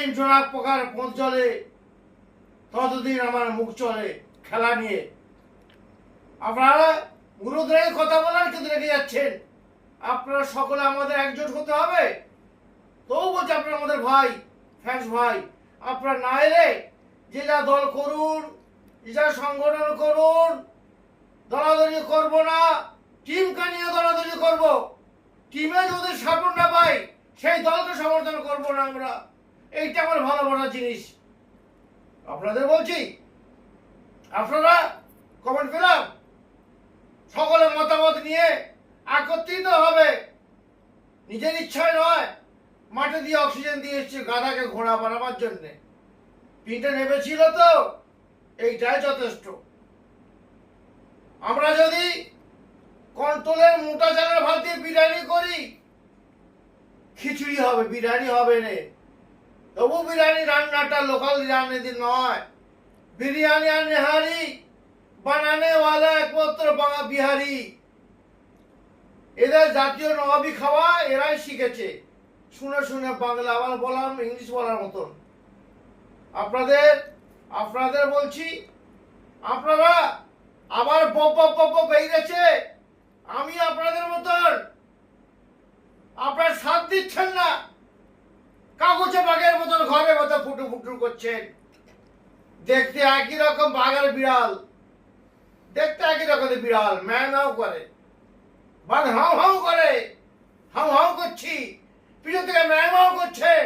যতদিন জোড়া পোকার পথ চলে ততদিন আমার মুখ চলে খেলা নিয়ে। আপনারা গুরুদ্বারে কথা বলার কিন্তু রেখে যাচ্ছেন। আপনারা সকলে আমাদের একজোট হতে হবে। তবু বলছে আপনারা আমাদের ভাই, ফ্যান্স ভাই, আপনারা না এলে যে যা দল করুন, যে যা সংগঠন করুন, দলাদলি করব না, টিমকে নিয়ে দলাদলি করব। টিমে যদি সাপোর্ট না পাই সেই দলকে সমর্থন করব না আমরা। এইটা আমার ভালোবাসার জিনিস। আপনাদের বলছি, আপনারা কমেন্ট পেলাম, সকলের মতামত নিয়ে একত্রিত হবে। নিজের ইচ্ছায় নয়, মাঠে দিয়ে অক্সিজেন দিয়ে এসছে গাধাকে ঘোড়া বানাবার জন্যে। পিঠে নেমেছিল তো, এইটাই যথেষ্ট। আমরা যদি কন্ট্রোলের মোটা চালের ভাত দিয়ে বিরিয়ানি করি, খিচুড়ি হবে, বিরিয়ানি হবে না। তবু বিরিয়ানি রান্নাটা লোকাল রান্নাদি নয়। বিরিয়ানি আর নেহারি বানানে ওয়ালা একমাত্র বাঙা বিহারি। এদের জাতীয় নবাবি খাওয়া এরাই শিখেছে, শুনে শুনে বাংলা আবার বললাম ইংলিশ বলার মতন। আপনাদের বলছি, আপনারা আবার বপ বেরিয়ে গেছে। আমি আপনাদের মতন, আপনারা সাথ দিচ্ছেন না, কাগজে বাঘের মতন ঘরে মতো ফুটু ফুটু করছেন। দেখতে একই রকম বাঘ আর বিড়াল, দেখতে একই রকম বিড়াল ম্যাও ম্যাও করে, বাঘ হাউ হাউ করে, হাউ হাউ করছি, পিছন থেকে ম্যাও ম্যাও করছেন।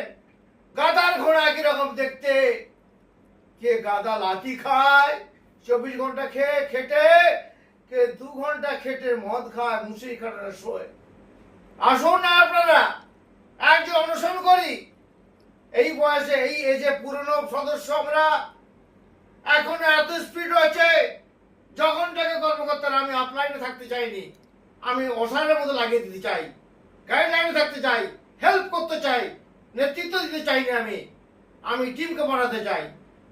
গাদার ঘোড়া একই রকম দেখতে। কে গাদা লাঠি খায় 24 ঘন্টা খেটে, কে 2 ঘন্টা খেটে মদ খায়, মুসি খাটার শোয়। আসুন না আপনারা একজন অনুসরণ করি। এই বয়সে, এই এজে পুরনো সদস্য আমরা, এখন এত স্পিড হয়েছে। যখনটাকে কর্মকর্তারা আমি আপলাইনে থাকতে চাইনি, আমি অসারের মতো লাগিয়ে দিতে চাই, গাইডলাইনে থাকতে চাই, হেল্প করতে চাই, নেতৃত্ব দিতে চাই না। আমি টিমকে বাড়াতে চাই।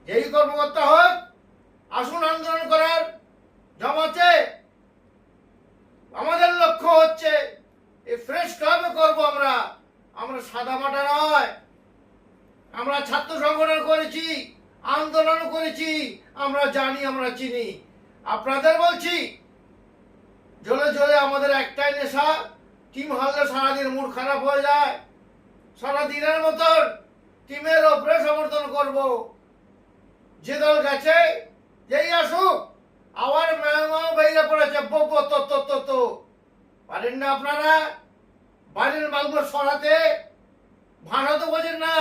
যেই কর্মকর্তা হোক, আসুন আন্দোলন করার জমাতে। আমাদের লক্ষ্য হচ্ছে এই ফ্রেশ ক্লাবে করবো আমরা সাদা মাটা নয়। আমরা ছাত্র সংগঠন করেছি, আন্দোলন করেছি, আমরা জানি, আমরা চিনি। আপনাদের বলছি, জ্বলে জ্বলে আমাদের একটাই নেশা, টিম হারলে সারাদিন মুড খারাপ হয়ে যায়। সারাদিনের মতন টিমের ওপরে সমর্থন করব। যে দল গেছে, যেই আসুক, আবার ম্যাও বাইরে পড়েছে, তো পারেন না আপনারা? বাইরের মালগুলো সরাতে, ভাড়া তো বোঝেন না।